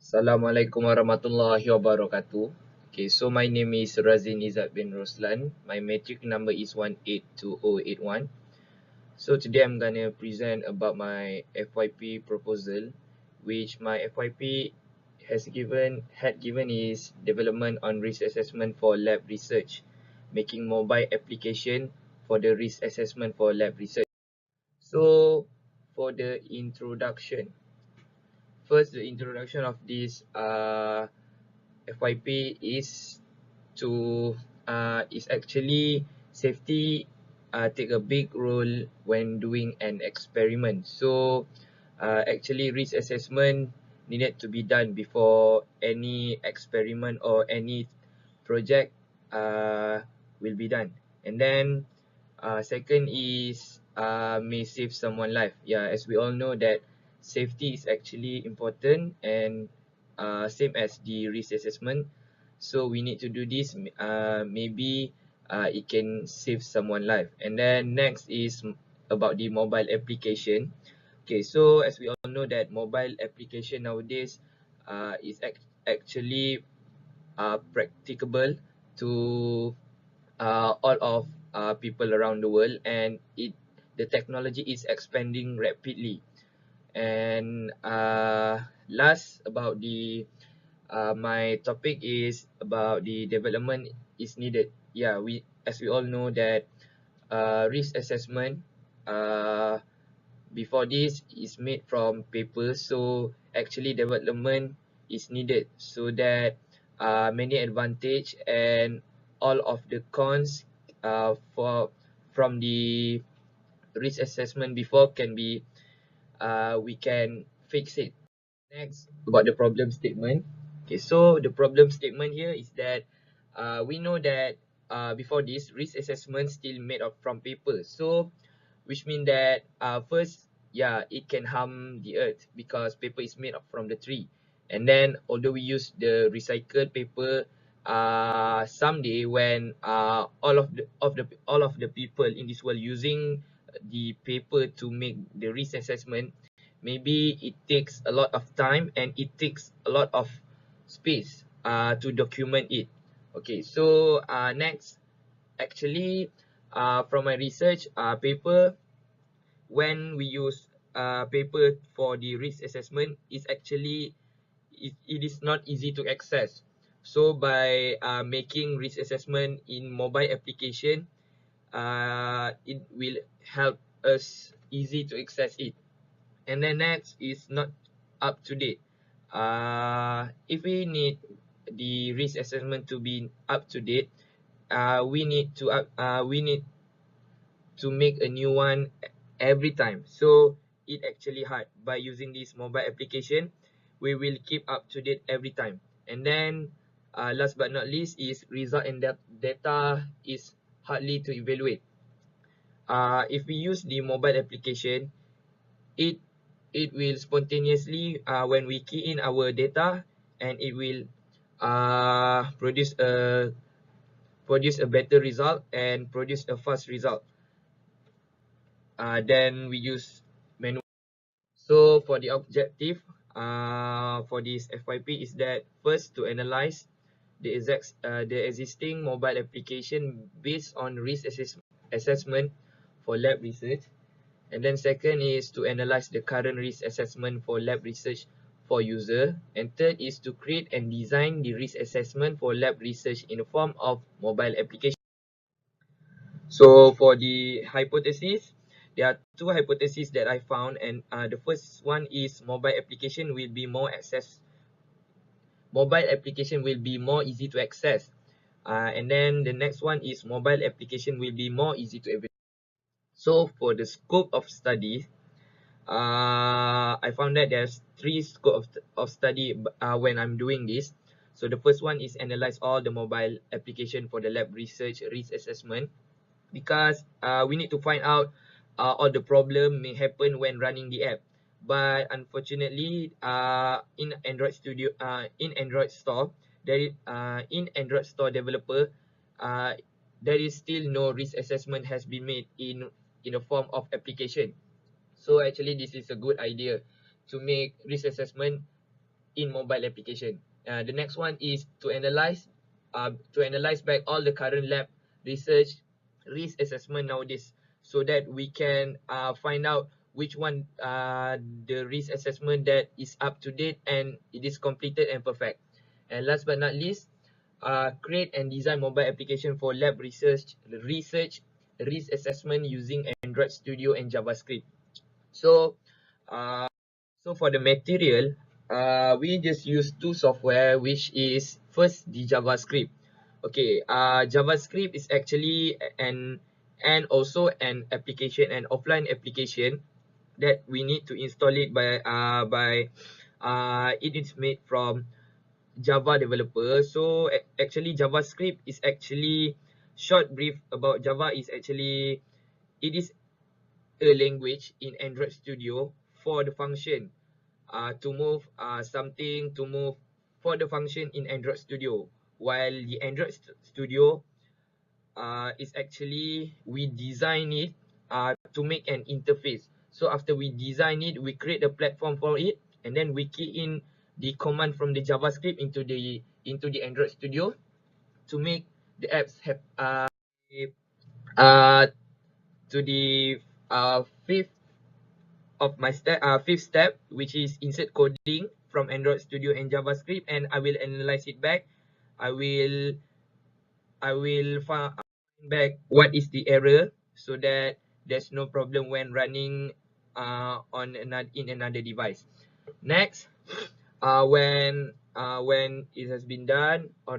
Assalamualaikum warahmatullahi wabarakatuh. Okay, so my name is Razin Izzat bin Roslan. My matric number is 182081. So today I'm gonna present about my FYP proposal, which my FYP had given is development on risk assessment for lab research, making mobile application for the risk assessment for lab research. So for the introduction, first the introduction of this FYP is actually safety take a big role when doing an experiment. So actually risk assessment needed to be done before any experiment or any project will be done. And then second is may save someone life. Yeah, as we all know that safety is actually important and same as the risk assessment. So we need to do this. Maybe it can save someone life. And then next is about the mobile application. Okay, so as we all know that mobile application nowadays is actually practicable to all of people around the world, and the technology is expanding rapidly. And last about the my topic is about the development is needed. Yeah, we all know that risk assessment uh, before this is made from paper, so actually development is needed so that many advantage and all of the cons for from the risk assessment before can be we can fix it. Next, about the problem statement. Okay, so the problem statement here is that we know that before this risk assessment still made of from paper. So which mean that first, yeah, it can harm the earth because paper is made from the tree. And then although we use the recycled paper, someday when all of the people in this world using the paper to make the risk assessment, maybe it takes a lot of time and it takes a lot of space to document it. Okay, so next, actually from my research paper, when we use paper for the risk assessment, is actually it is not easy to access. So by making risk assessment in mobile application, it will help us easy to access it. And then next is not up to date. If we need the risk assessment to be up to date, we need to make a new one every time. So it actually hard. By using this mobile application, we will keep up to date every time. And then last but not least is result and data is hardly to evaluate. If we use the mobile application, it it will spontaneously when we key in our data, and it will produce a better result and produce a fast result than we use manual. So for the objective for this FYP is that first to analyze the existing mobile application based on risk assessment for lab research. And then second is to analyze the current risk assessment for lab research for user. And third is to create and design the risk assessment for lab research in the form of mobile application. So for the hypothesis, there are two hypotheses that I found, and the first one is mobile application will be more easy to access. And then the next one is mobile application will be more easy to evaluate. So for the scope of study, I found that there's three scope of study when I'm doing this. So the first one is analyze all the mobile application for the lab research risk assessment, because we need to find out all the problem may happen when running the app. But unfortunately, in Android store, in Android store developer, uh, there is still no risk assessment has been made in a form of application. So actually, this is a good idea to make risk assessment in mobile application. The next one is to analyze back all the current lab research risk assessment nowadays, so that we can find out which one the risk assessment that is up to date and it is completed and perfect. And last but not least, create and design mobile application for lab research risk assessment using Android Studio and JavaScript. So uh, so for the material, we just use two software, which is first the JavaScript. Okay, JavaScript is actually and also an application, an offline application that we need to install it by it is made from Java developer. So actually JavaScript is actually short brief about Java is actually it is a language in Android Studio for the function to move something to move for the function in Android Studio, while the Android Studio is actually we design it to make an interface. So after we design it, we create a platform for it, and then we key in the command from the JavaScript into the Android Studio to make the apps have uh, to the fifth of my fifth step, which is insert coding from Android Studio and JavaScript, and I will analyze it back. I will find back what is the error, so that there's no problem when running on another device. Next, when it has been done or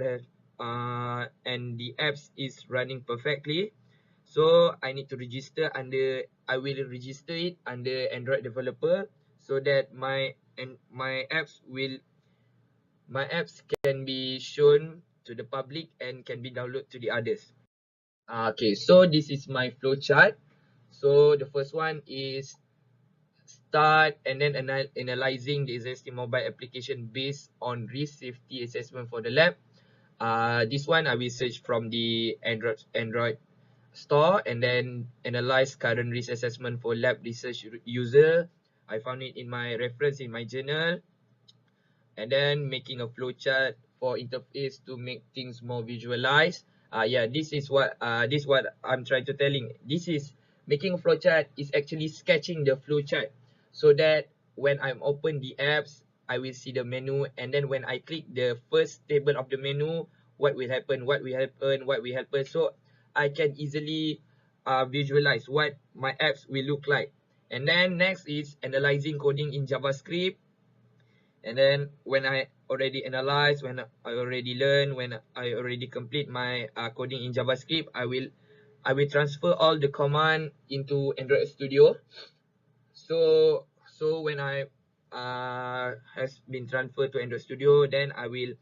and the apps is running perfectly, so I need to register under I will register it under Android developer, so that my apps can be shown to the public and can be downloaded to the others. Okay, so this is my flow chart. So the first one is start and then analyzing the existing mobile application based on risk safety assessment for the lab. This one I will search from the Android store and then analyze current risk assessment for lab research user. I found it in my reference in my journal, and then making a flowchart for interface to make things more visualized. Yeah, this is what I'm trying to telling. This is making a flowchart is actually sketching the flowchart, so that when I'm open the apps, I will see the menu, and then when I click the first table of the menu, what will happen, so I can easily visualize what my apps will look like. And then next is analyzing coding in JavaScript. And then when I already analyze, when I already learn, when I already complete my coding in JavaScript, I will transfer all the command into Android Studio. So when I has been transferred to Android Studio, then I will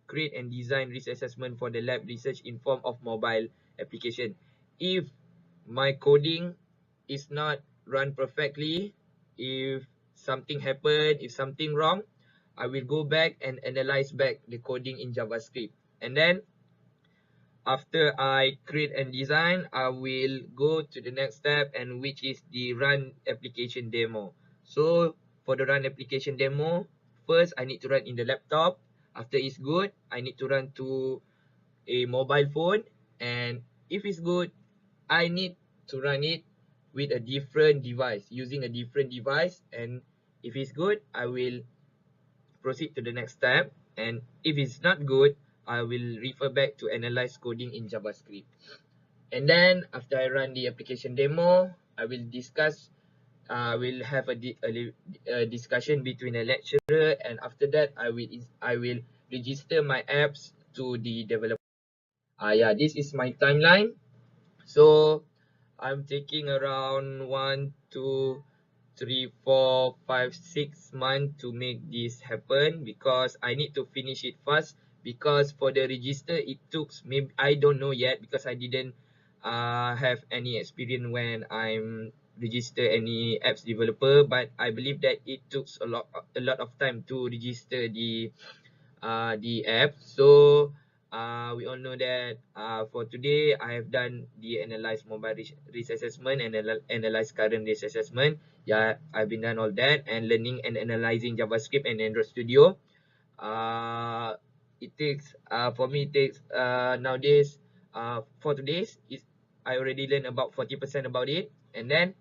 create and design risk assessment for the lab research in form of mobile application. If my coding is not run perfectly, if something happen, if something wrong, I will go back and analyze back the coding in JavaScript. And then after I create and design, I will go to the next step, and which is the run application demo. So for the run application demo, first I need to run in the laptop. After it's good, I need to run to a mobile phone, and if it's good, I need to run it with a different device, using a different device. And if it's good, I will proceed to the next step, and if it's not good, I will refer back to analyze coding in JavaScript. And then after I run the application demo, I will discuss will have a discussion between a lecturer, and after that I will register my apps to the developer. Yeah, this is my timeline. So I'm taking around 1, 2, 3, 4, 5, 6 months to make this happen, because I need to finish it fast. Because for the register, it took maybe I don't know yet, because I didn't have any experience when I'm register any apps developer. But I believe that it took a lot of time to register the app. So we all know that for today I have done the analyze mobile risk assessment and analyze current risk assessment. Yeah, I've been done all that, and learning and analyzing JavaScript and Android Studio. it takes for me it takes nowadays 4 days. I already learned about 40% about it, and then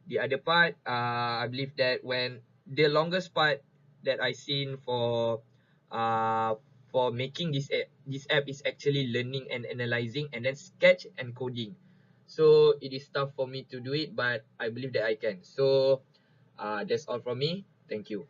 the other part, I believe that when the longest part that I seen uh, for making this app is actually learning and analyzing, and then sketch and coding. So it is tough for me to do it, but I believe that I can. So that's all from me. Thank you.